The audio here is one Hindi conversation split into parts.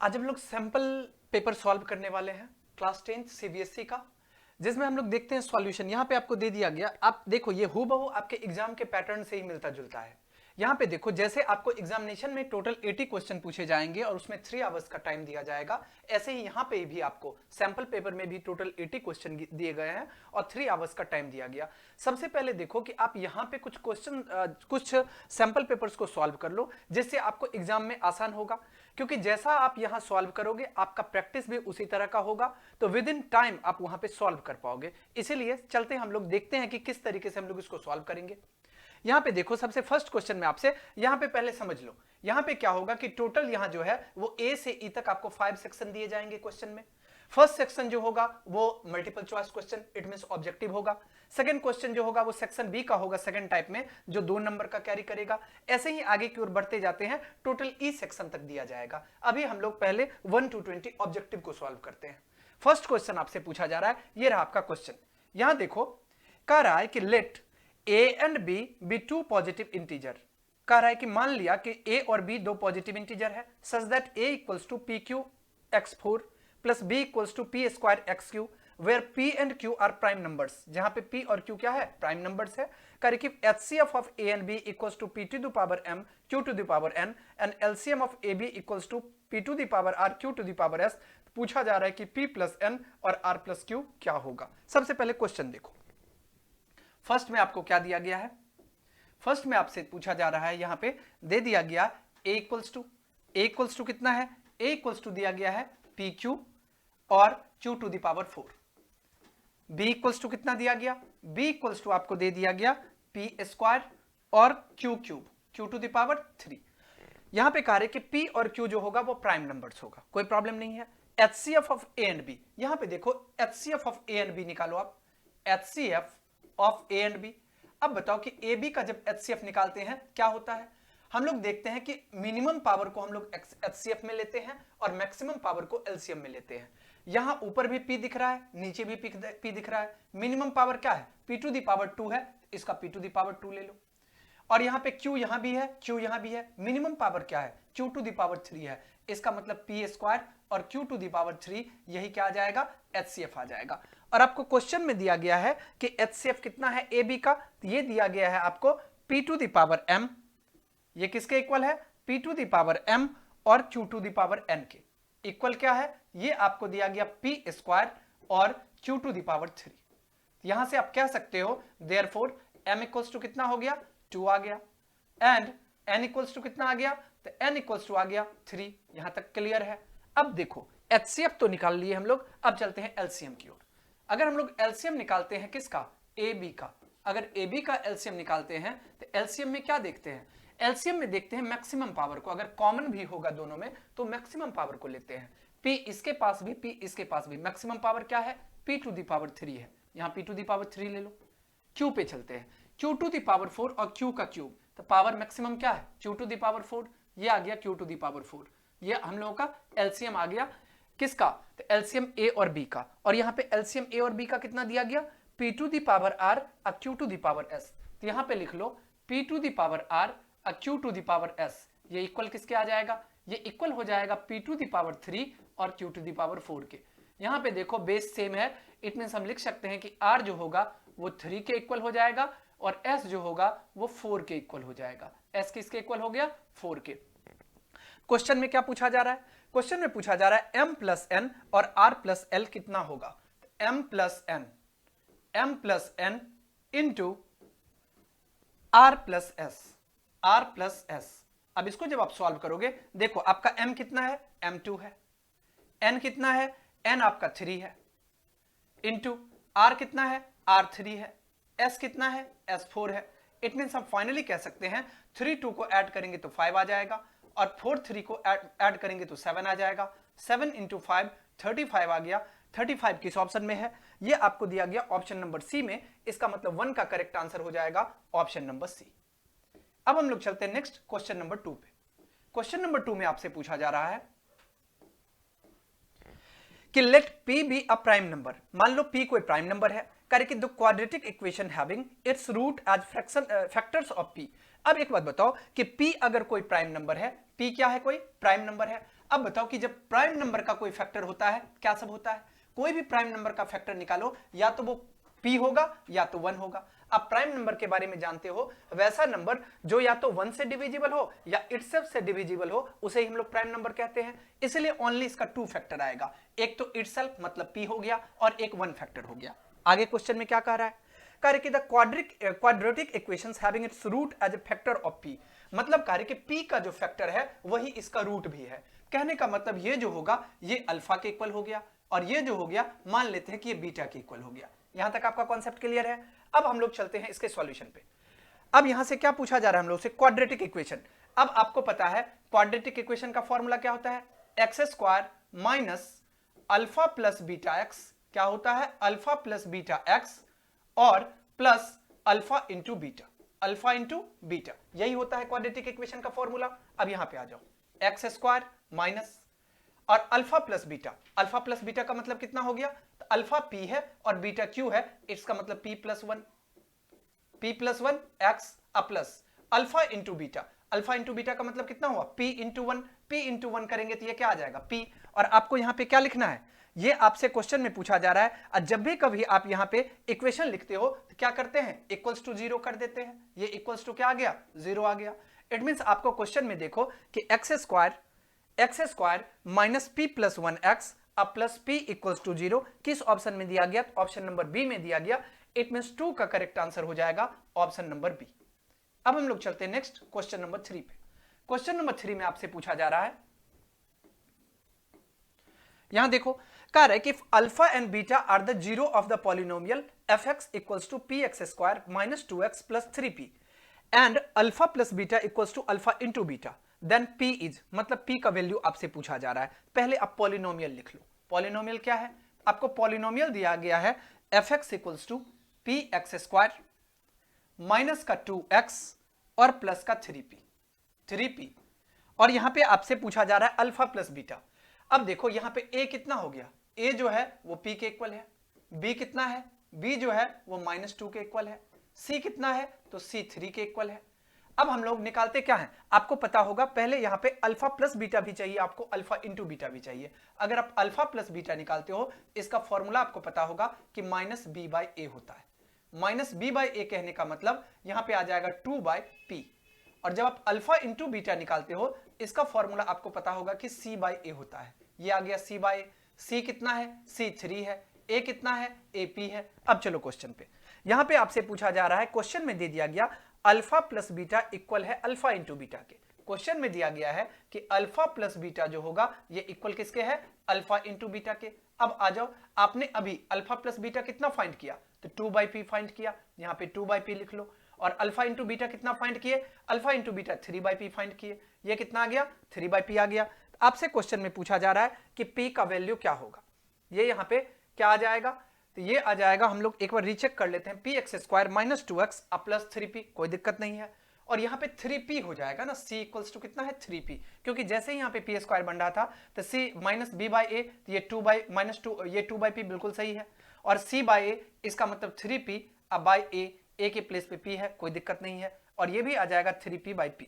आज हम लोग सैंपल पेपर सॉल्व करने वाले हैं क्लास 10 सीबीएसई का, जिसमें हम लोग देखते हैं सॉल्यूशन। यहाँ पे आपको दे दिया गया, आप देखो ये हूबहू आपके एग्जाम के पैटर्न से ही मिलता जुलता है। यहाँ पे देखो जैसे आपको एग्जामिनेशन में टोटल 80 क्वेश्चन पूछे जाएंगे और उसमें 3 आवर्स का टाइम दिया जाएगा, ऐसे ही यहाँ पे भी आपको सैंपल पेपर में भी टोटल 80 क्वेश्चन दिए गए हैं और 3 आवर्स का टाइम दिया गया। सबसे पहले देखो कि आप यहाँ पे कुछ क्वेश्चन कुछ सैंपल पेपर्स को सॉल्व कर लो, जिससे आपको एग्जाम में आसान होगा, क्योंकि जैसा आप यहां सॉल्व करोगे आपका प्रैक्टिस भी उसी तरह का होगा, तो विद इन टाइम आप वहां पे सॉल्व कर पाओगे। इसीलिए चलते हम लोग देखते हैं कि किस तरीके से हम लोग इसको सॉल्व करेंगे। यहां पे देखो सबसे फर्स्ट क्वेश्चन में आपसे यहां पे पहले समझ लो, यहां पे क्या होगा कि टोटल यहां जो है वो ए से ई तक आपको 5 सेक्शन दिए जाएंगे क्वेश्चन में। फर्स्ट सेक्शन जो होगा वो multiple choice question, it means objective होगा। सेकंड क्वेश्चन जो होगा वो सेक्शन बी का होगा, सेकंड टाइप में, जो 2 नंबर का कैरी करेगा। ऐसे ही आगे की ओर बढ़ते जाते हैं, टोटल ई सेक्शन तक दिया जाएगा। अभी हम लोग पहले 1 to 20 ऑब्जेक्टिव को सॉल्व करते हैं। फर्स्ट क्वेश्चन आपसे पूछा जा रहा है, ये रहा आपका क्वेश्चन। यहां देखो कह रहा है कि let A and B be 2 positive integer. कह रहा है कि मान लिया कि ए और बी 2 पॉजिटिव इंटीजर है, such that A equals to P Q x4 plus B equals to P square X Q, where P and Q are prime numbers. जहां पे पी और क्यू क्या है, प्राइम नंबर्स है। करें HCF of A and B equals to P to the power m Q to the power n and LCM of A B equals to P to the power r Q to the power s। पूछा जा रहा है कि p प्लस n और r प्लस q क्या होगा। सबसे पहले क्वेश्चन देखो, फर्स्ट में आपको क्या दिया गया है। फर्स्ट में आपसे पूछा जा रहा है, यहां पे दे दिया गया a इक्वल्स टू कितना है, a इक्वल्स टू दिया गया है पी क्यू और q to the power 4। b equals to कितना दिया गया, b इक्वल्स टू आपको दे दिया गया पी स्क्वायर और q cube, q to the power 3। यहां पे कह रहे कि p और q जो होगा वो प्राइम नंबर्स होगा, कोई प्रॉब्लम नहीं है। HCF of a and b, यहां पे देखो HCF of a and b निकालो आप, HCF of a and b। अब बताओ कि ए बी का जब HCF निकालते हैं क्या होता है। हम लोग देखते हैं कि मिनिमम पावर को हम लोग HCF में लेते हैं और मैक्सिमम पावर को LCM में लेते हैं। यहां ऊपर भी P दिख रहा है, नीचे भी P दिख रहा है। मिनिमम पावर क्या है, P टू दी पावर 2 है, इसका P टू दी पावर 2 ले लो। और यहां पे Q यहां भी है, Q यहां भी है। मिनिमम पावर क्या है, Q टू दी पावर 3 है, इसका मतलब P स्क्वायर और Q टू दी पावर 3, यही क्या आ जाएगा, HCF आ जाएगा। और आपको क्वेश्चन में दिया गया है कि HCF कितना है ए बी का, तो ये दिया गया है आपको P to the power m, ये किसके इक्वल है, P to the power m और Q to the power n के इक्वल क्या है, ये आपको दिया गया P स्क्वायर और Q टू दी पावर 3। यहां से आप कह सकते हो देयरफॉर m इक्वल्स टू कितना हो गया, 2 आ गया, एंड n इक्वल्स टू कितना आ गया, तो n इक्वल्स टू आ गया 3। यहां तक क्लियर है। अब देखो HCF तो निकाल लिए हम लोग, अब चलते हैं LCM की ओर। अगर हम लोग LCM निकालते हैं किसका, AB का, अगर AB का LCM निकालते हैं तो LCM में क्या देखते हैं, LCM में देखते हैं मैक्सिमम पावर को। अगर कॉमन भी होगा दोनों में तो मैक्सिमम पावर को लेते हैं। P इसके पास भी, P इसके पास भी, मैक्सिमम पावर क्या है, P टू दी पावर 3 है, यहां P टू दी पावर 3 ले लो। Q पे चलते हैं, Q टू दी पावर 4 और Q का क्यूब, तो पावर मैक्सिमम क्या है, Q टू दी पावर 4, ये आ गया Q टू दी पावर 4। ये हम लोगों का LCM आ गया किसका, तो LCM A और B का। और यहां पे LCM A और B का कितना दिया गया, P to the power R और Q to the power S। तो यहां पे लिख लो P to the power R और Q to the power S, ये इक्वल किसके आ जाएगा, ये इक्वल हो जाएगा P टू दी पावर 3 और Q टू दी पावर 4 के। यहां पे देखो बेस सेम है, इट मींस हम लिख सकते हैं कि R जो होगा वो 3 के इक्वल हो जाएगा और S जो होगा वो 4 के इक्वल हो जाएगा। S किसके इक्वल हो गया, 4 के। क्वेश्चन में क्या पूछा जा रहा है, क्वेश्चन में पूछा जा रहा है m प्लस n और r प्लस l कितना होगा, m plus n into r plus s। अब इसको जब आप सॉल्व करोगे, देखो आपका m कितना है, m2 है, n कितना है, n आपका 3 है, इंटू r कितना है, r3 है, s कितना है, s4 है। इट मीन्स हम फाइनली कह सकते हैं 3 2 को ऐड करेंगे तो 5 आ जाएगा और 4 3 को ऐड करेंगे तो 7 आ जाएगा। 7 इंटू 5 35 आ गया। 35 किस ऑप्शन में है, ये आपको दिया गया ऑप्शन नंबर सी में, इसका मतलब 1 का करेक्ट आंसर हो जाएगा ऑप्शन नंबर सी। अब हम लोग चलते हैं नेक्स्ट क्वेश्चन नंबर 2 पे। क्वेश्चन नंबर 2 में आपसे पूछा जा रहा है कि let p be a prime number. मान लो p कोई प्राइम नंबर है, करे कि the quadratic equation having its root as factors of p। अब एक बात बताओ कि p अगर कोई प्राइम नंबर है, p क्या है, कोई प्राइम नंबर है, अब बताओ कि जब प्राइम नंबर का कोई फैक्टर होता है क्या सब होता है, कोई भी प्राइम नंबर का फैक्टर निकालो या तो वो p होगा या तो 1 होगा। आप प्राइम नंबर के बारे में जानते हो, वैसा नंबर जो या तो 1 से डिविजिबल हो या इटसेल्फ से डिविजिबल हो उसे ही हम लोग प्राइम नंबर कहते हैं। इसलिए ओनली इसका 2 फैक्टर आएगा, एक तो इटसेल्फ मतलब p हो गया और एक 1 फैक्टर हो गया। आगे क्वेश्चन में क्या कह रहा है, कह रहे कि the quadratic equations having its root as a factor of p, मतलब कह रहे कि p का जो फैक्टर है वही इसका रूट भी है। कहने का मतलब ये जो होगा ये अल्फा के इक्वल हो गया और ये जो हो गया मान लेते हैं कि ये बीटा के इक्वल हो गया। यहां तक आपका कॉन्सेप्ट क्लियर है। अब हम लोग चलते हैं इसके सॉल्यूशन पे। अब यहां से क्या पूछा जा रहा है हम लोग से, क्वाड्रेटिक इक्वेशन। अब आपको पता है क्वाड्रेटिक इक्वेशन का फॉर्मूला क्या होता है, x square minus alpha plus beta x, क्या होता है अल्फा प्लस बीटा एक्स और plus alpha into beta, alpha into beta, यही होता है क्वाड्रेटिक इक्वेशन का फॉर्मूला। अब यहां पे आ जाओ, एक्स स्क्वायर माइनस और alpha plus beta, alpha plus beta का मतलब कितना हो गया, तो अल्फा p है और बीटा q है, इसका मतलब p plus 1 x plus alpha into beta, alpha into beta का मतलब कितना हुआ p इंटू 1, p इंटू 1 करेंगे तो ये क्या आ जाएगा p। और आपको यहां पे क्या लिखना है, ये आपसे क्वेश्चन में पूछा जा रहा है, और जब भी कभी आप यहां पे इक्वेशन लिखते हो तो क्या करते हैं इक्वल्स टू 0 कर देते हैं, ये इक्वल्स टू क्या आ गया 0 आ गया। इट मींस आपको क्वेश्चन में देखो कि x square minus P plus 1 x अब प्लस पी इक्वल्स टू 0 किस ऑप्शन में दिया गया, ऑप्शन नंबर बी में दिया गया। इट मींस 2 का करेक्ट आंसर हो जाएगा ऑप्शन नंबर बी। अब हम लोग चलते हैं नेक्स्ट क्वेश्चन नंबर 3 पे। क्वेश्चन नंबर 3 में आपसे पूछा जा रहा है, यहां देखो कह रहा है कि alpha and beta are the zero of the polynomial F X equals to P X square minus 2x plus 3p and alpha plus beta equals to alpha into beta, then p is, मतलब p का वैल्यू आपसे पूछा जा रहा है। पहले आप पॉलिनोमियल लिख लो, पॉलिनोमियल क्या है, आपको पॉलिनोमियल दिया गया है F X equals to P X square minus का 2x और प्लस का 3p और यहां पे आपसे पूछा जा रहा है अल्फा प्लस बीटा। अब देखो यहां पे a कितना हो गया, a जो है वो p के इक्वल है, b कितना है, b जो है वो -2 के इक्वल है, c कितना है तो c 3 के इक्वल है। अब हम लोग निकालते क्या है, आपको पता होगा पहले यहां पे अल्फा प्लस बीटा भी चाहिए, आपको अल्फा इंटू बीटा भी चाहिए। अगर आप अल्फा प्लस बीटा निकालते हो इसका फॉर्मूला आपको पता होगा कि -b/a होता है। -b/a कहने का मतलब यहां पे आ जाएगा 2/p, और जब आप अल्फा इंटू बीटा निकालते हो इसका फॉर्मूला आपको पता होगा कि c/a होता है। ये आ गया c/a, c कितना है c 3 है, a कितना है ap है। अब चलो क्वेश्चन पे, यहां पे आपसे पूछा जा रहा है, क्वेश्चन में दे दिया गया अल्फा प्लस बीटा इक्वल है अल्फा इंटू बीटा के। क्वेश्चन में दिया गया है कि अल्फा प्लस बीटा जो होगा ये इक्वल किसके है, अल्फा इंटू बीटा के। अब आ जाओ, आपने अभी अल्फा प्लस बीटा कितना फाइंड किया, तो 2/p फाइंड किया, यहाँ पे 2/p लिख लो। और अल्फा इंटू बीटा कितना फाइंड किए, alpha into beta 3/p find किए, ये कितना आ गया 3/p आ गया। आपसे क्वेश्चन में पूछा जा रहा है कि p का वैल्यू क्या होगा, ये यहाँ पे क्या आ जाएगा, तो ये आ जाएगा, हम लोग एक बार रीचेक कर लेते हैं, P X square minus 2x अब प्लस 3p, कोई दिक्कत नहीं है। और यहाँ पे 3p हो जाएगा ना, c इक्वल्स टू कितना है 3p, क्योंकि जैसे ही यहाँ पे p स्क्वायर बन रहा था तो c माइनस b/a, तो ये 2 ये 2/p बिल्कुल सही है, और c/a इसका मतलब 3p, अब बाय a के प्लेस पे p है, कोई दिक्कत नहीं है, और ये भी आ जाएगा 3p/p।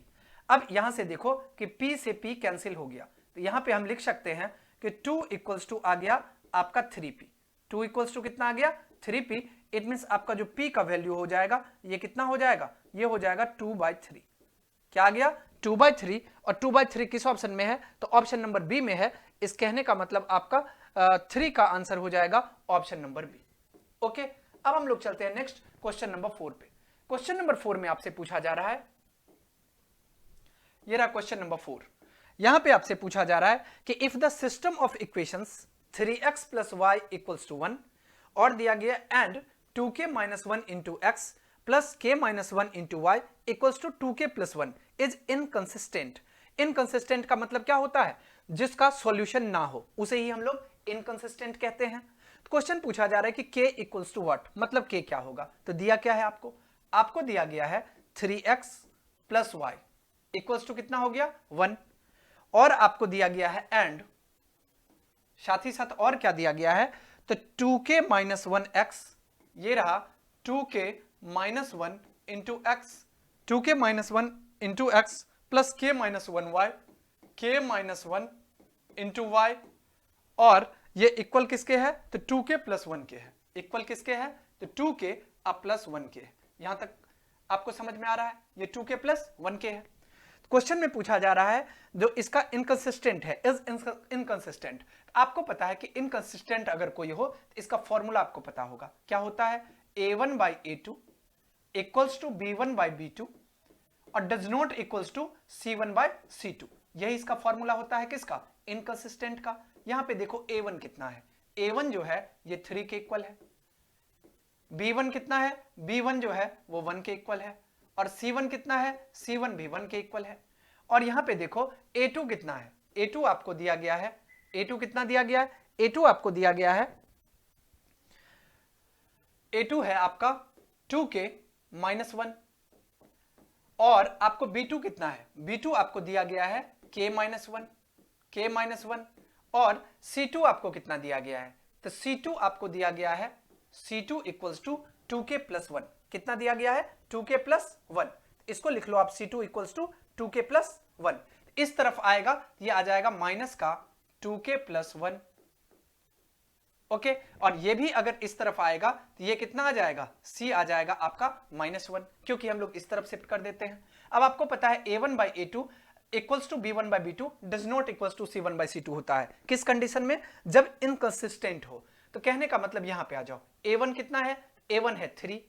अब यहां से देखो कि p से p कैंसिल हो गया, तो यहां पे हम लिख सकते हैं कि 2 इक्वल्स टू आ गया आपका 3p, 2 इक्वल्स टू कितना आ गया 3p। इट मींस आपका जो p का वैल्यू हो जाएगा ये कितना हो जाएगा, ये हो जाएगा 2/3। क्या आ गया 2/3, और 2/3 किस ऑप्शन में है, तो ऑप्शन नंबर बी में है। इस कहने का मतलब आपका 3 का आंसर हो जाएगा ऑप्शन नंबर बी। ओके, अब हम लोग चलते हैं नेक्स्ट क्वेश्चन नंबर 4 पे। क्वेश्चन नंबर 4 में आपसे पूछा जा रहा है, ये रहा क्वेश्चन नंबर 4। यहां पे आपसे पूछा जा रहा है कि if the system of equations 3x plus y equals to 1 और दिया गया and 2k minus 1 into X plus k minus 1 into Y equals to 2k plus 1 is inconsistent. Inconsistent का मतलब क्या होता है, जिसका सॉल्यूशन ना हो उसे ही हम लोग इनकंसिस्टेंट कहते हैं। क्वेश्चन पूछा जा रहा है कि k इक्वल्स टू व्हाट, मतलब k क्या होगा, तो दिया क्या है आपको दिया गया है 3x plus y equals to कितना हो गया 1, और आपको दिया गया है एंड साथ ही साथ और क्या दिया गया है, तो 2k माइनस 1x, ये रहा 2k minus 1 into X, 2k minus 1 into X plus k minus 1y, k minus 1 into Y, और ये इक्वल किसके है, तो 2k प्लस 1 के है। इक्वल किसके है, तो 2k अब प्लस 1 के। यहां तक आपको समझ में आ रहा है, ये 2k प्लस 1 के है। क्वेश्चन में पूछा जा रहा है जो इसका इनकंसिस्टेंट है, इज इनकंसिस्टेंट। आपको पता है कि इनकंसिस्टेंट अगर कोई हो तो इसका फॉर्मूला आपको पता होगा, क्या होता है, a1 by a2 equals to b1 by b2 और does not equals to c1 by c2। यही इसका फॉर्मूला होता है किसका, इनकंसिस्टेंट का। यहां पे देखो a1 कितना है, a1 जो है ये 3 के इक्वल है, b1 कितना है, b1 जो है वो 1 के इक्वल है, और c1 कितना है, c1 भी 1 के इक्वल है। और यहां पे देखो a2 कितना है, a2 आपको दिया गया है, a2 कितना दिया गया है, a2 आपको दिया गया है, a2 है आपका 2k माइनस 1, और आपको b2 कितना है, b2 आपको दिया गया है k माइनस 1, k माइनस 1, और c2 आपको कितना दिया गया है, तो c2 आपको दिया गया है c2 equals to 2k plus 1। कितना दिया गया है, 2k प्लस 1। इसको लिख लो आप c2 equals to 2k plus 1। इस तरफ आएगा, ये आ जाएगा माइनस का 2k प्लस 1। ओके, और ये भी अगर इस तरफ आएगा तो ये कितना आ जाएगा, c आ जाएगा आपका -1, क्योंकि हम लोग इस तरफ शिफ्ट कर देते हैं। अब आपको पता है a1 by a2 equals to b1 by b2 does not equals to c1 by c2 होता है। किस कंडीशन में, जब इनकंसिस्टेंट हो। तो कहने का मतलब यहां पे आ जाओ, a1 कितना है, a1 है 3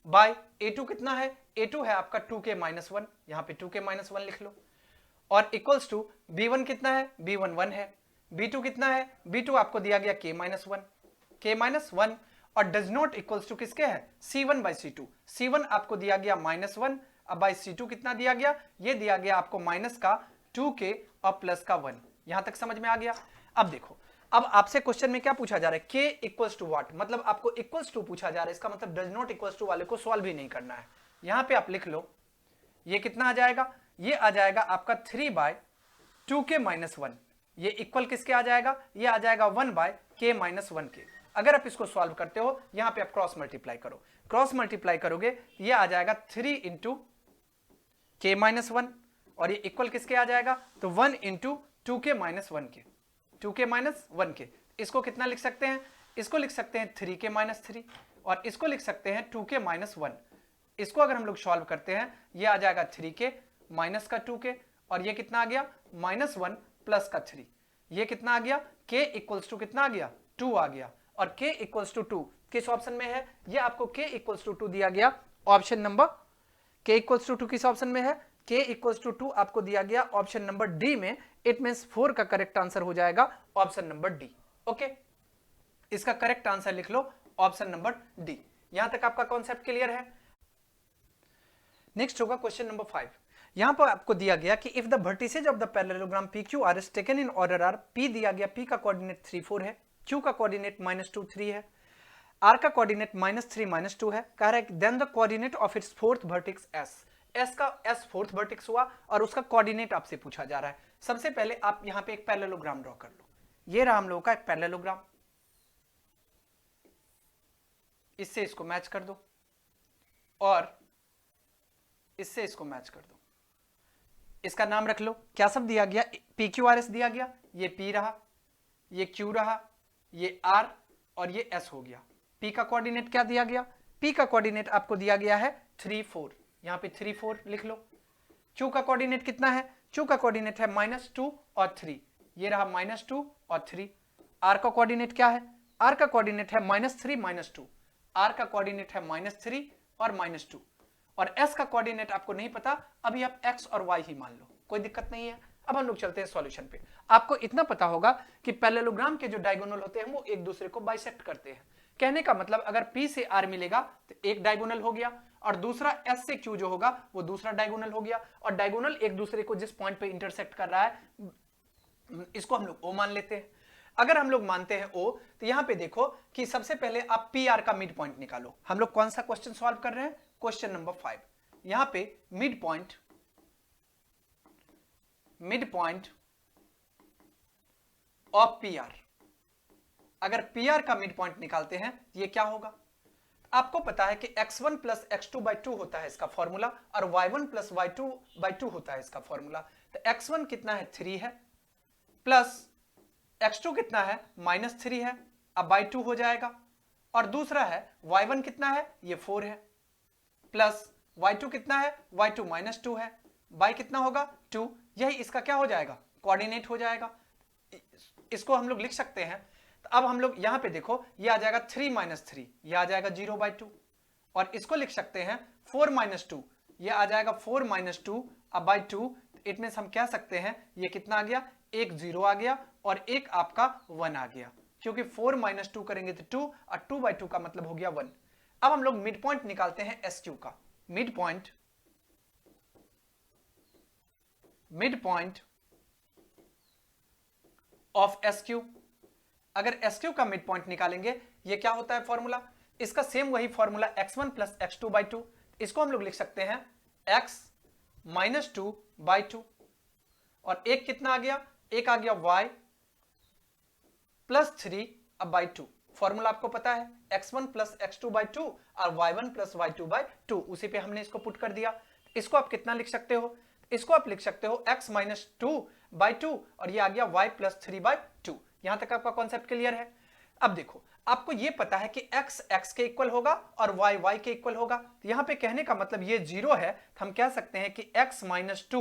बाय a2 कितना है, a2 है आपका 2k माइनस 1, यहां पे 2k माइनस 1 लिख लो, और इक्वल्स टू b1 कितना है, b1 1 है, b2 कितना है, b2 आपको दिया गया k माइनस 1, k माइनस 1, और डज नॉट इक्वल्स टू किसके है, c1 बाई c2, c1 आपको दिया गया -1, अब बाई c2 कितना दिया गया, ये दिया गया आपको माइनस का 2k और प्लस का 1। यहां तक समझ में आ गया। अब देखो, अब आपसे क्वेश्चन में क्या पूछा जा रहा है, k इक्वल्स टू व्हाट, मतलब आपको इक्वल्स टू पूछा जा रहा है, इसका मतलब डज नॉट इक्वल्स टू वाले को सॉल्व ही नहीं करना है। यहां पे आप लिख लो, ये कितना आ जाएगा, ये आ जाएगा आपका 3 बाय 2k माइनस 1, ये इक्वल किसके आ जाएगा, ये आ जाएगा 1 बाय k माइनस 1 के। अगर आप इसको सॉल्व करते हो, यहां पे आप क्रॉस मल्टीप्लाई करो, क्रॉस मल्टीप्लाई करोगे ये आ जाएगा 3 इंटू k माइनस 1, और ये इक्वल किसके आ जाएगा, तो 1 इंटू 2k माइनस 1 के, 2k माइनस 1 के। इसको कितना लिख सकते हैं, इसको लिख सकते हैं 3k माइनस 3, और इसको लिख सकते हैं 2k माइनस 1। इसको अगर हम लोग सॉल्व करते हैं, ये आ जाएगा 3k माइनस का 2k, और ये कितना आ गया, -1 प्लस का 3, ये कितना आ गया, k इक्वल्स टू कितना आ गया, 2 आ गया, और k इक्वल्स टू 2 किस ऑप्शन में है, ये आपको k इक्वल्स टू 2 दिया गया option number, k equals to 2 किस ऑप्शन में है, k इक्वल्स टू 2 आपको दिया गया ऑप्शन नंबर डी में। इट मींस 4 का करेक्ट आंसर हो जाएगा ऑप्शन नंबर डी। ओके, इसका करेक्ट आंसर लिख लो ऑप्शन नंबर डी। यहां तक आपका कॉन्सेप्ट क्लियर है। नेक्स्ट होगा क्वेश्चन नंबर 5। यहां पर आपको दिया गया कि if the vertices of the parallelogram PQR is taken in order R, P दिया गया, P का कोऑर्डिनेट 3 4 है, Q का कोऑर्डिनेट -2 3 है, R का कोऑर्डिनेट -3 -2 है। कह रहा है then the coordinate of its fourth vertex S, S का S फोर्थ वर्टेक्स हुआ और उसका कोऑर्डिनेट आपसे पूछा जा रहा है। सबसे पहले आप यहां पे एक पैरेललोग्राम ड्रॉ कर लो, ये रहा हम लोगों का एक पैरेललोग्राम, इससे इसको मैच कर दो और इससे इसको मैच कर दो। इसका नाम रख लो, क्या सब दिया गया, PQRS दिया गया, ये P रहा, ये Q रहा, ये R और ये S हो गया। P का कोऑर्डिनेट क्या दिया गया, P का कोऑर्डिनेट आपको दिया गया है 3 4, यहां पे 3 4 लिख लो। Q का कोऑर्डिनेट कितना है, Q का कोऑर्डिनेट है -2 और 3, ये रहा -2 और 3। R का कोऑर्डिनेट क्या है, R का कोऑर्डिनेट है -3 -2, R का कोऑर्डिनेट है -3 और -2, और S का कोऑर्डिनेट आपको नहीं पता, अभी आप X और Y ही मान लो, कोई दिक्कत नहीं है। अब हम लोग चलते हैं सॉल्यूशन पे। आपको इतना पता होगा कि पैरेललोग्राम के जो डायगोनल होते हैं वो एक दूसरे को बाइसेक्ट करते हैं। कहने का मतलब अगर P से R मिलेगा तो एक डायगोनल हो गया, और दूसरा S से Q जो होगा वो दूसरा डायगोनल हो गया, और डायगोनल एक दूसरे को जिस पॉइंट पे इंटरसेक्ट कर रहा है इसको हम लोग O मान लेते हैं। अगर हम लोग मानते हैं O, तो यहां पे देखो कि सबसे पहले आप PR का मिड पॉइंट निकालो। हम लोग कौन सा क्वेश्चन सॉल्व कर रहे हैं, क्वेश्चन नंबर 5। यहां पे मिड पॉइंट ऑफ PR, अगर PR का मिड पॉइंट निकालते हैं ये क्या होगा, आपको पता है कि x1 प्लस x2/2 होता है इसका फॉर्मूला, और y1 प्लस y2/2 होता है इसका फॉर्मूला। तो x1 कितना है, 3 है, प्लस x2 कितना है -3 है, अब बाई 2 हो जाएगा, और दूसरा है y1 कितना है ये 4 है, प्लस y2 कितना है y2 -2 है, बाई कितना होगा 2, यही इसका क्या हो जाएगा कोऑर्डिनेट हो जाएगा। इसको हम लोग लिख सकते हैं। तो अब हम लोग यहां पे देखो ये आ जाएगा 3 - 3, ये आ जाएगा 0/2, और इसको लिख सकते हैं 4 - 2, ये आ जाएगा 4 - 2 अब बाई 2। इट मींस हम कह सकते हैं ये कितना आ गया, एक 0 आ गया और एक आपका 1 आ गया, क्योंकि 4 - 2 करेंगे तो 2 और 2/2 का मतलब हो गया 1। अब हम लोग मिड पॉइंट निकालते हैं SQ का। मिड पॉइंट ऑफ SQ, अगर SQ का मिड पॉइंट निकालेंगे ये क्या होता है फॉर्मूला, इसका सेम वही फॉर्मूला x1 + x2/2। इसको हम लोग लिख सकते हैं x - 2/2, और एक कितना आ गया, एक आ गया y + 3 अब बाई 2। फॉर्मूला आपको पता है x1 + x2/2 और y1 + y2/2, उसी पे हमने इसको पुट कर दिया। इसको आप कितना लिख सकते हो, इसको आप लिख सकते हो x - 2/2 और ये आ गया y + 3/2। यहां तक आपका कॉन्सेप्ट क्लियर है। अब देखो आपको ये पता है कि x x के इक्वल होगा और y y के इक्वल होगा, तो यहां पे कहने का मतलब ये 0 है, तो हम कह सकते हैं कि x -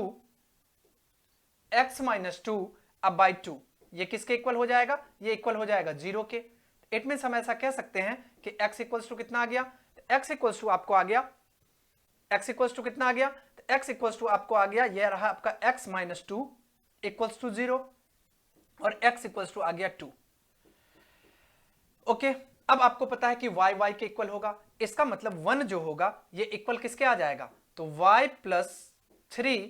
2 अब बाई 2 ये किसके इक्वल हो जाएगा, ये इक्वल हो जाएगा 0 के। इट मींस हम ऐसा कह सकते हैं कि x इक्वल्स टू कितना आ गया, x इक्वल्स टू आपको आ गया, x इक्वल्स टू कितना आ गया, तो x इक्वल्स टू आपको आ गया, यह रहा आपका x - 2 इक्वल्स टू 0 और x इक्वल्स टू आ गया 2। ओके, अब आपको पता है कि y y के इक्वल होगा, इसका मतलब 1 जो होगा ये इक्वल किसके आ जाएगा, तो y + 3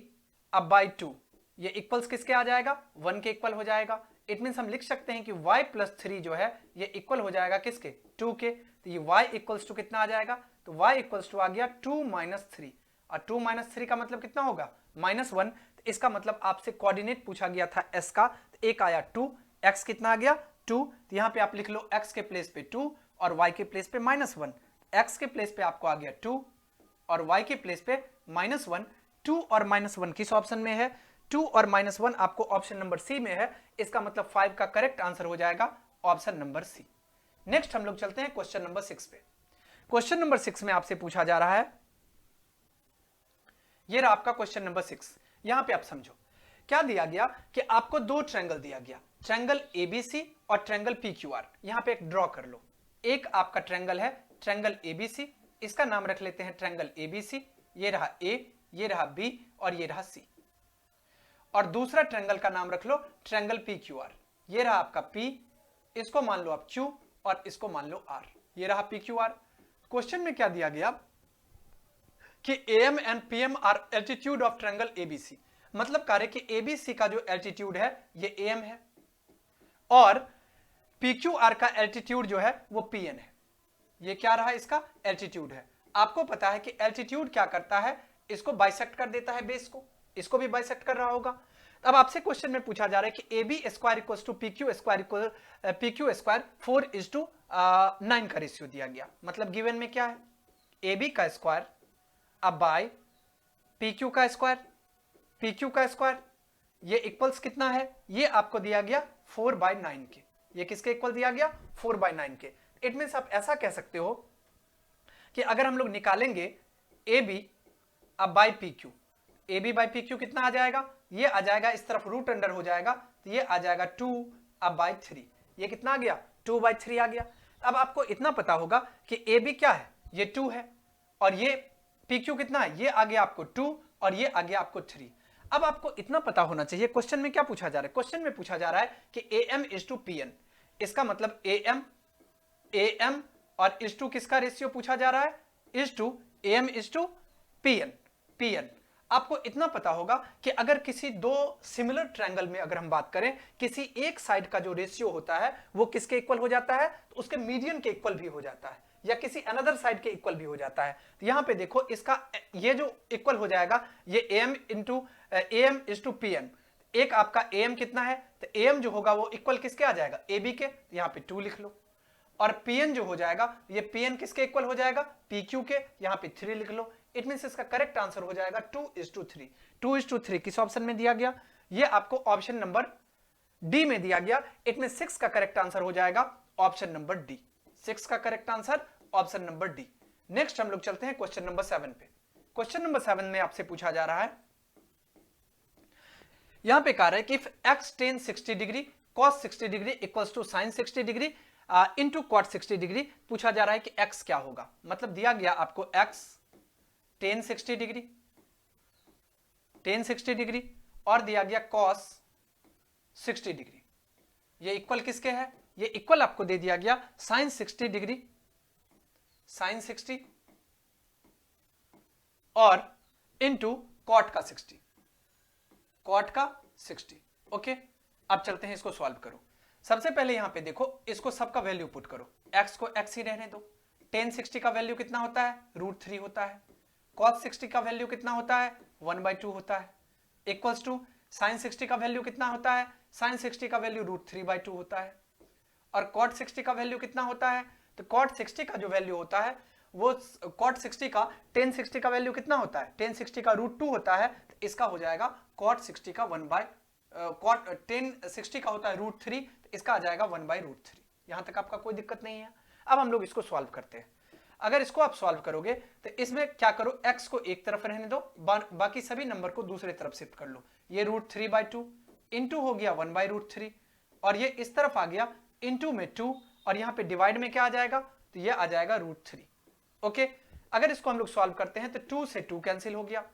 अब बाई 2 ये इक्वल्स किसके आ जाएगा, 1 के इक्वल हो जाएगा। इट मींस हम लिख सकते हैं कि y + 3 जो है ये इक्वल हो जाएगा किसके, 2 के। तो ये y इक्वल्स टू कितना आ जाएगा, तो y इक्वल्स टू आ गया 2 - 3, और 2 - 3 का मतलब कितना होगा -1। तो इसका मतलब आपसे कोऑर्डिनेट पूछा गया था s का, तो एक आया 2, x कितना आ गया 2, तो यहां पे आप लिख लो x के प्लेस पे 2 और y के प्लेस पे -1। x के प्लेस पे आपको आ गया 2 और y के प्लेस पे -1। 2 और -1 किस ऑप्शन में है, 2 और -1 आपको ऑप्शन नंबर सी में है। इसका मतलब 5 का करेक्ट आंसर हो जाएगा ऑप्शन नंबर सी। नेक्स्ट हम लोग चलते हैं क्वेश्चन नंबर 6 पे। क्वेश्चन नंबर 6 में आपसे पूछा जा रहा है, ये रहा आपका क्वेश्चन नंबर 6। यहां पे आप समझो क्या दिया गया कि आपको दो ट्रायंगल दिया गया, ट्रायंगल ABC और ट्रायंगल PQR। यहां पे एक ड्रॉ कर लो। एक आपका ट्रायंगल है ट्रायंगल ABC, इसका नाम रख लेते हैं ट्रायंगल ABC। ये रहा A, ये रहा B और ये रहा C। और दूसरा ट्रायंगल का नाम रख लो ट्रायंगल PQR। ये रहा आपका P, इसको मान लो आप Q और इसको मान लो R। ये रहा PQR। क्वेश्चन में क्या दिया गया कि AM and PM are altitude of triangle ABC। मतलब कह रहे कि ABC का जो एल्टीट्यूड है ये AM है और PQR का एल्टीट्यूड जो है वो PN है। ये क्या रहा, इसका एल्टीट्यूड है। आपको पता है कि एल्टीट्यूड क्या करता है, इसको बाइसेक्ट कर देता है बेस को, इसको भी बाइसेक्ट कर रहा होगा। अब आपसे क्वेश्चन में पूछा जा रहा है कि AB² = PQ² 4:9 का रेशियो दिया गया। मतलब गिवन में क्या है, AB का स्क्वायर अब बाय PQ का स्क्वायर, PQ का स्क्वायर ये इक्वल्स कितना है, ये आपको दिया गया 4/9 के। ये किसके इक्वल दिया गया, 4/9 के। इट मींस आप ऐसा कह सकते हो कि अगर हम लोग निकालेंगे AB अब by PQ, AB by PQ कितना आ जाएगा, ये आ जाएगा इस तरफ रूट अंडर हो जाएगा, तो ये आ जाएगा 2 अब बाय 3। ये कितना आ गया, 2/3 आ गया। अब आपको इतना पता होगा कि AB क्या है, ये 2 है और ये PQ कितना है, ये आ गया आपको 2 और ये आ गया आपको 3। अब आपको इतना पता होना चाहिए क्वेश्चन में क्या पूछा जा रहा है, क्वेश्चन में पूछा जा रहा है कि AM = PN। इसका मतलब AM और इस टू किसका रेशियो पूछा जा रहा है, AM = PN। आपको इतना पता होगा कि अगर किसी दो सिमिलर ट्रायंगल में अगर हम बात करें, किसी एक साइड का जो रेशियो होता है वो किसके इक्वल हो जाता है, तो उसके मीडियन के इक्वल भी हो जाता है या किसी अनदर साइड के इक्वल भी हो जाता है। तो यहां पे देखो इसका ये जो इक्वल हो जाएगा ये AM = PN। एक आपका AM कितना है, तो AM जो होगा वो इक्वल किसके आ जाएगा, AB के, तो यहां पे 2 लिख लो। और PN जो हो जाएगा ये PN किसके इक्वल हो जाएगा, PQ के, यहां पे 3 लिख लो। इट मींस इसका करेक्ट आंसर हो जाएगा 2:3। 2:3 किस ऑप्शन में दिया गया, ये आपको ऑप्शन नंबर डी में दिया गया, इट में 6 का करेक्ट आंसर हो जाएगा ऑप्शन नंबर डी। 6 का correct answer option number D. Next हम लोग चलते हैं क्वेश्चन नंबर 7 पे। क्वेश्चन नंबर 7 में आपसे पूछा जा रहा है, यहां पे कह रहा है कि if x tan 60 degree cos 60 degree equals to sin 60 degree into cot 60 degree, पूछा जा रहा है कि x क्या होगा। मतलब दिया गया आपको x tan 60 डिग्री और दिया गया cos 60 डिग्री, ये इक्वल किसके है, ये इक्वल आपको दे दिया गया sin 60 डिग्री, sin 60 और इनटू cot का 60, cot का 60। ओके, अब चलते हैं इसको सॉल्व करो। सबसे पहले यहां पे देखो, इसको सबका वैल्यू पुट करो, x को x ही रहने दो। tan 60 का वैल्यू कितना होता है, √3 होता है। cos 60 का वैल्यू कितना होता है, 1/2 होता है। इक्वल्स टू sin 60 का वैल्यू कितना होता है, sin 60 का वैल्यू √3/2 होता है। और cot 60 का वैल्यू कितना होता है, तो cot 60 का जो वैल्यू होता है वो cot 60 का tan 60 का वैल्यू कितना होता है, tan 60 का √2 होता है, तो इसका हो जाएगा cot 60 का tan 60 का होता है √3, तो इसका आ जाएगा 1/√3। यहां तक आपका कोई दिक्कत नहीं है। अब हम लोग इसको सॉल्व करते हैं। अगर इसको आप सॉल्व करोगे तो इसमें क्या करो, x को एक तरफ रहने दो, बाकी सभी नंबर को दूसरे तरफ शिफ्ट कर लो। ये √3/2 इंटू हो गया 1/√3 और ये इस तरफ आ गया इंटू में 2 और यहां पे डिवाइड में क्या आ जाएगा, तो ये आ जाएगा √3। ओके, अगर इसको हम लोग सॉल्व करते हैं तो 2 से 2 कैंसिल हो गया,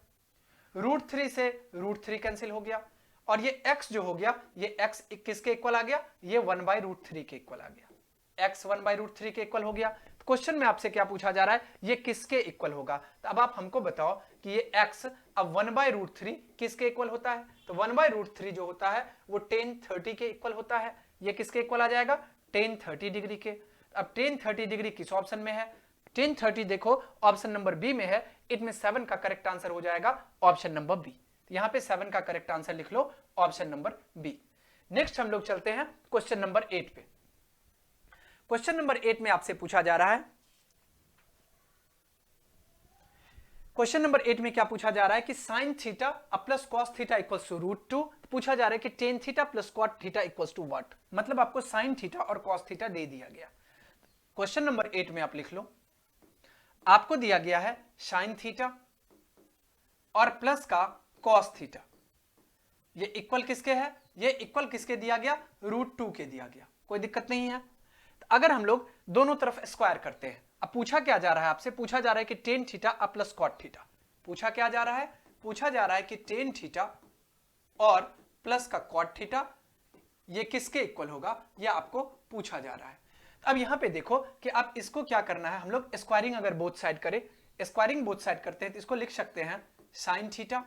√3 से √3 कैंसिल हो गया और ये x जो हो गया, ये x किसके इक्वल आ गया, ये 1/√3 के इक्वल आ गया। x 1/√3 के इक्वल हो गया। तो क्वेश्चन में आपसे क्या पूछा जा रहा है, ये किसके इक्वल होगा। तो अब आप हमको बताओ कि ये x अब 1/√3 किसके इक्वल होता है। तो 1/√3 जो होता है वो tan 30 के इक्वल होता है। ये किसके इक्वल आ जाएगा, tan 30 डिग्री के। अब tan 30 डिग्री किस ऑप्शन में है, tan 30 देखो ऑप्शन नंबर बी में है, इनमें 7 का करेक्ट आंसर हो जाएगा ऑप्शन नंबर बी। यहां पे 7 का करेक्ट आंसर लिख लो ऑप्शन नंबर बी। नेक्स्ट हम लोग चलते हैं क्वेश्चन नंबर 8 पे। क्वेश्चन नंबर 8 में आपसे पूछा जा रहा है, क्वेश्चन नंबर 8 में क्या पूछा जा रहा है कि sin theta plus cos theta equals to √2, पूछा जा रहा है कि tan theta plus cot theta equals to what. मतलब आपको sin थीटा और cos थीटा दे दिया गया। क्वेश्चन नंबर 8 में आप लिख लो, आपको दिया गया है sin थीटा और प्लस का cos थीटा, ये इक्वल किसके है, ये इक्वल किसके दिया गया, √2 के दिया गया। कोई दिक्कत नहीं है। तो अगर हम लोग दोनों तरफ स्क्वायर करते हैं, अब पूछा क्या जा रहा है आपसे, पूछा जा रहा है कि tan theta plus cot theta. पूछा क्या जा रहा है, पूछा जा रहा है कि tan थीटा और प्लस का cot थीटा ये किसके इक्वल होगा, ये आपको पूछा जा रहा है। अब यहां पे देखो कि आप इसको क्या करना है, हम लोग स्क्वायरिंग अगर बोथ साइड करें, स्क्वायरिंग बोथ साइड करते हैं तो इसको लिख सकते हैं sin थीटा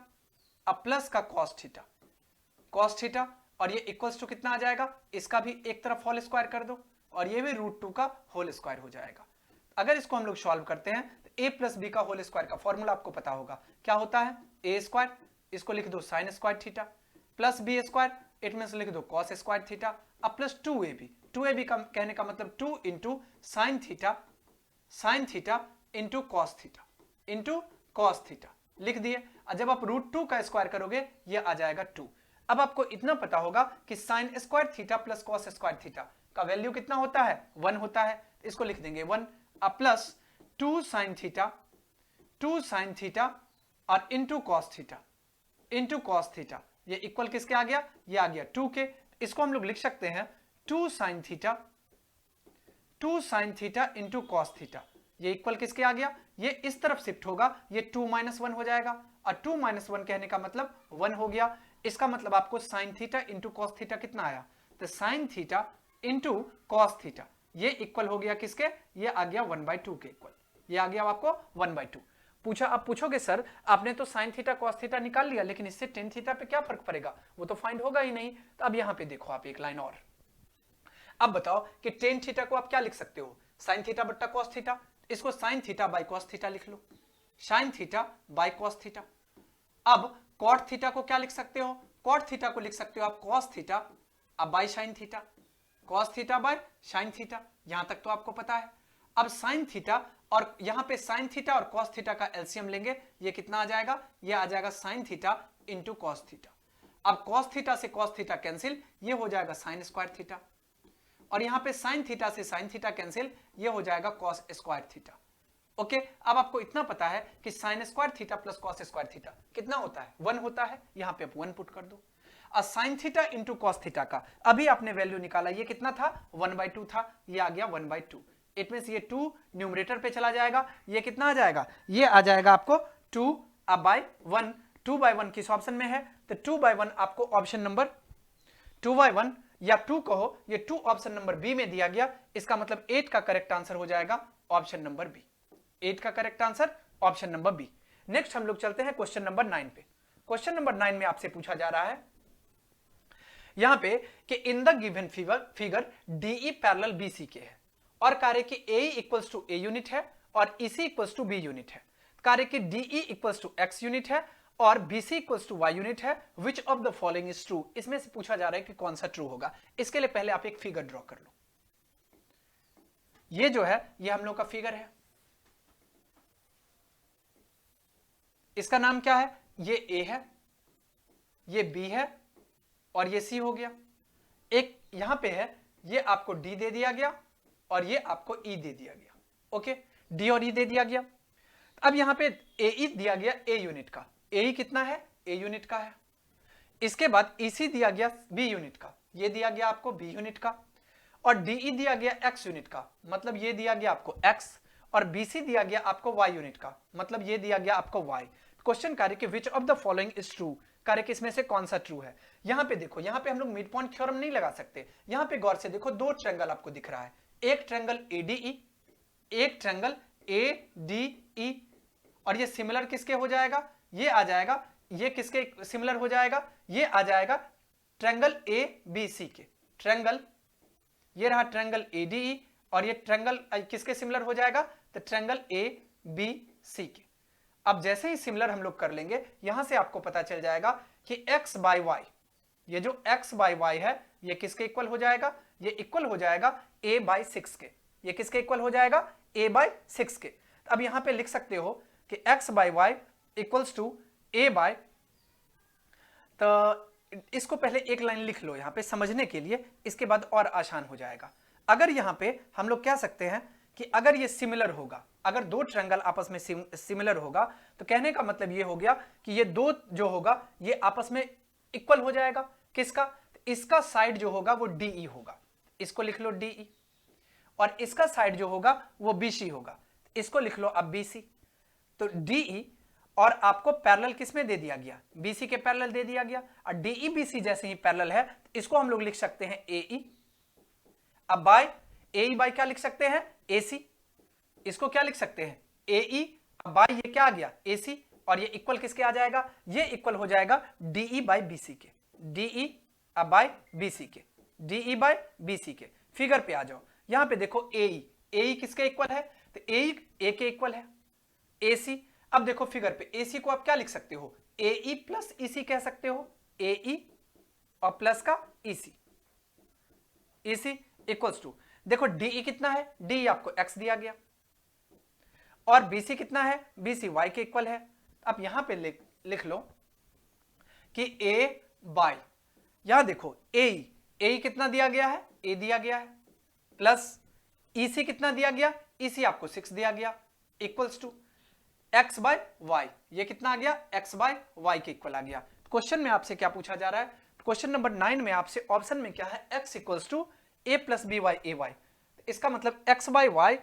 अब प्लस का cos थीटा और ये इक्वल्स टू कितना आ जाएगा, इसका भी एक तरफ होल स्क्वायर कर दो और ये भी √2 का होल स्क्वायर हो जाएगा। अगर इसको हम लोग सॉल्व करते हैं तो a प्लस बी का होल स्क्वायर का फॉर्मूला आपको पता होगा, क्या होता है a स्क्वायर, इसको लिख दो sin square theta plus B square, it means लिख दो cos स्क्वायर थीटा अब प्लस 2ab का कहने का मतलब 2 into sin theta into cos theta लिख दिए। जब आप √2 का स्क्वायर करोगे ये आ जाएगा 2। अब आपको इतना पता होगा कि sin square theta plus cos square theta का वैल्यू कितना होता है, 1 होता है। इसको लिख देंगे 1 अब प्लस 2 sin थीटा और इंटू cos थीटा ये इक्वल किसके आ गया, ये आ गया 2 के। इसको हम लोग लिख सकते हैं 2 sin theta into cos theta, ये इक्वल किसके आ गया, ये इस तरफ शिफ्ट होगा, ये 2 - 1 हो जाएगा और 2 - 1 कहने का मतलब 1 हो गया। इसका मतलब आपको sin theta into cos theta कितना आया, तो sin theta into cos theta ये इक्वल हो गया किसके, ये आ गया 1/2 के इक्वल, ये आ गया आपको 1/2। पूछा, अब पूछोगे सर आपने तो sin थीटा cos थीटा निकाल लिया लेकिन इससे tan थीटा पे क्या फर्क पड़ेगा, वो तो फाइंड होगा ही नहीं। तो अब यहां पे देखो आप एक लाइन और, अब बताओ कि tan थीटा को आप क्या लिख सकते हो, sin थीटा बट्टा cos थीटा, इसको sin theta by cos theta लिख लो, sin theta by cos theta. अब cot थीटा को क्या लिख सकते हो, cot थीटा को लिख सकते हो आप cos थीटा अब by sin theta, cos theta by sin theta, यहां तक तो आपको पता है। अब sin थीटा और यहां पे sin थीटा और cos थीटा का एलसीएम लेंगे, ये कितना आ जाएगा, ये आ जाएगा sin theta into cos theta. अब cos थीटा से cos थीटा कैंसिल, ये हो जाएगा sin स्क्वायर थीटा, और यहां पे sin थीटा से sin थीटा कैंसिल, ये हो जाएगा cos स्क्वायर थीटा। ओके, अब आपको इतना पता है कि sin square theta plus cos square theta कितना होता है, 1 होता है। यहां पे आप 1 पुट कर दो। sin theta into cos theta का अभी आपने वैल्यू निकाला, ये कितना था, 1/2 था, ये आ गया 1/2। इट मींस ये 2 न्यूमरेटर पे चला जाएगा, ये कितना आ जाएगा, ये आ जाएगा आपको 2/1। 2/1 किस ऑप्शन में है, तो 2/1 आपको ऑप्शन नंबर 2/1 या 2 कहो, ये 2 ऑप्शन नंबर बी में दिया गया। इसका मतलब 8 का करेक्ट आंसर हो जाएगा ऑप्शन नंबर बी। 8 का correct answer option number B. Next हम लोग चलते हैं क्वेश्चन नंबर 9 पे। क्वेश्चन नंबर 9 में आपसे पूछा जा रहा है यहां पे कि in the given figure DE parallel BC के है और कार्य की AE equals to A unit है और EC equals to B unit है। कार्य की DE equals to X unit है और BC equals to Y unit है। Which of the following is true, इसमें से पूछा जा रहा है कि कौन सा ट्रू होगा। इसके लिए पहले आप एक फिगर ड्रॉ कर लो। ये जो है ये हम लोग का फिगर है, इसका नाम क्या है, ये A है, ये B है और ये C हो गया। एक यहां पे है, ये आपको D दे दिया गया और ये आपको E दे दिया गया। ओके, D और E दे दिया गया। अब यहां पे AE दिया गया A यूनिट का, AE कितना है, A यूनिट का है। इसके बाद EC दिया गया B यूनिट का, ये दिया गया आपको B यूनिट का, और DE दिया गया X यूनिट का, मतलब ये दिया गया आपको X, और BC दिया गया आपको Y यूनिट का, मतलब ये दिया गया आपको Y। क्वेश्चन कार्य कि विच of the following is true, कार्य कि इसमें से कौन सा ट्रू है। यहां पे देखो, यहां पे हम लोग मिड पॉइंट थ्योरम नहीं लगा सकते। यहां पे गौर से देखो, 2 ट्रायंगल आपको दिख रहा है, एक ट्रायंगल ADE, एक ट्रायंगल ADE, और ये सिमिलर किसके हो जाएगा, ये आ जाएगा, ये किसके सिमिलर हो जाएगा, ये आ जाएगा ट्रायंगल ABC के। ट्रायंगल ये रहा ट्रायंगल ADE और ये ट्रायंगल किसके सिमिलर हो जाएगा, तो ट्रायंगल ABC के। अब जैसे ही सिमिलर हम लोग कर लेंगे, यहां से आपको पता चल जाएगा कि x बाय y, ये जो x बाय y है ये किसके इक्वल हो जाएगा, ये इक्वल हो जाएगा a/6 के। ये किसके इक्वल हो जाएगा, a/6 के। अब यहां पे लिख सकते हो कि x by y equals to a by, तो इसको पहले एक लाइन लिख लो यहां पे समझने के लिए, इसके बाद और आसान हो जाएगा। अगर यहां पे हम लोग कह सकते हैं कि अगर ये सिमिलर होगा, अगर 2 ट्रायंगल आपस में सिमिलर होगा, तो कहने का मतलब ये हो गया कि ये 2 जो होगा ये आपस में इक्वल हो जाएगा। किसका, इसका साइड जो होगा वो DE होगा, इसको लिख लो DE, और इसका साइड जो होगा वो BC होगा, इसको लिख लो अब BC। तो DE और आपको पैरेलल किसमें दे दिया गया, BC के पैरेलल दे दिया गया, और DE BC जैसे ही पैरेलल है तो इसको हम लोग लिख सकते हैं AE। अब बाय AE बाय क्या लिख सकते हैं, AC, इसको क्या लिख सकते हैं AE। अब बाय ये क्या आ गया AC, और ये इक्वल किसके आ जाएगा, ये इक्वल हो जाएगा DE बाय BC के। DE अब बाय BC के, DE बाय BC के। फिगर पे आ जाओ, यहां पे देखो AE किसके इक्वल है, तो AE A के इक्वल है। AC, अब देखो फिगर पे AC को आप क्या लिख सकते हो, AE प्लस EC कह सकते हो, AE और प्लस का EC इक्वल्स टू, देखो DE कितना है, DE आपको X दिया गया, और BC कितना है, BC Y के इक्वल है। अब यहां पे लिख लो कि A बाय, यहां देखो AE कितना दिया गया है, A दिया गया है, प्लस EC कितना दिया गया, EC आपको 6 दिया गया, equals to X by Y, ये कितना आ गया, X बाय Y के इक्वल आ गया। क्वेश्चन में आपसे क्या पूछा जा रहा है, क्वेश्चन नंबर 9 में आपसे ऑप्शन में क्या है, X equals to A plus B by AY, इसका मतलब X by Y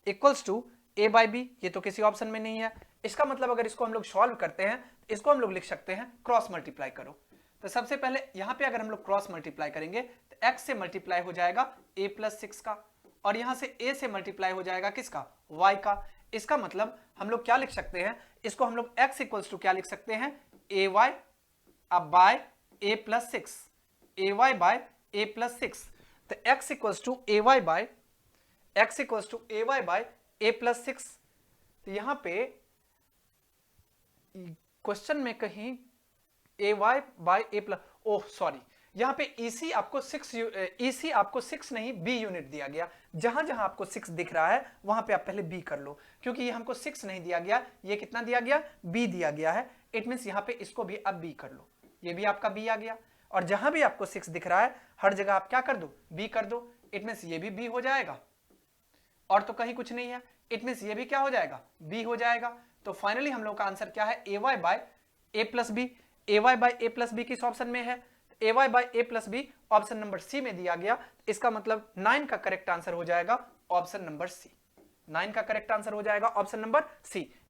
equals to A by B, ये तो किसी ऑप्शन में नहीं है। इसका मतलब अगर इसको हम लोग सॉल्व करते हैं, इसको हम लोग लिख सकते हैं क्रॉस मल्टीप्लाई करो। तो सबसे पहले यहां पे अगर हम लोग क्रॉस मल्टीप्लाई करेंगे तो x से मल्टीप्लाई हो जाएगा a प्लस 6 का, और यहां से a से मल्टीप्लाई हो जाएगा किसका, y का। इसका मतलब हम लोग क्या लिख सकते हैं, इसको हम लोग x इक्वल्स टू क्या लिख सकते हैं, ay अब by a plus 6, ay by a plus 6। तो x equals to ay by a plus 6। तो यहां पे क्वेश्चन में कहीं ay by a plus, oh sorry, यहां पे EC आपको 6 नहीं B यूनिट दिया गया। जहां जहां आपको 6 दिख रहा है वहां पे आप पहले B कर लो, क्योंकि ये हमको 6 नहीं दिया गया, ये कितना दिया गया, B दिया गया है। इट मींस यहां पे इसको भी आप B कर लो। ये भी आपका बी आ गया। और जहां भी आपको 6 दिख रहा है हर जगह आप क्या कर दो, बी कर दो। इट मीन्स ये भी बी हो जाएगा और तो कहीं कुछ नहीं है, इट मीन्स ये भी क्या हो जाएगा, बी हो जाएगा। तो फाइनली हम लोग का आंसर क्या है, A Y by A plus B. A Y by A plus B किस ऑप्शन में है, A Y by A plus B option number C में दिया गया। इसका मतलब 9 का करेक्ट आंसर हो जाएगा ऑप्शन नंबर सी। 9 का करेक्ट आंसर हो जाएगा ऑप्शन नंबर सी।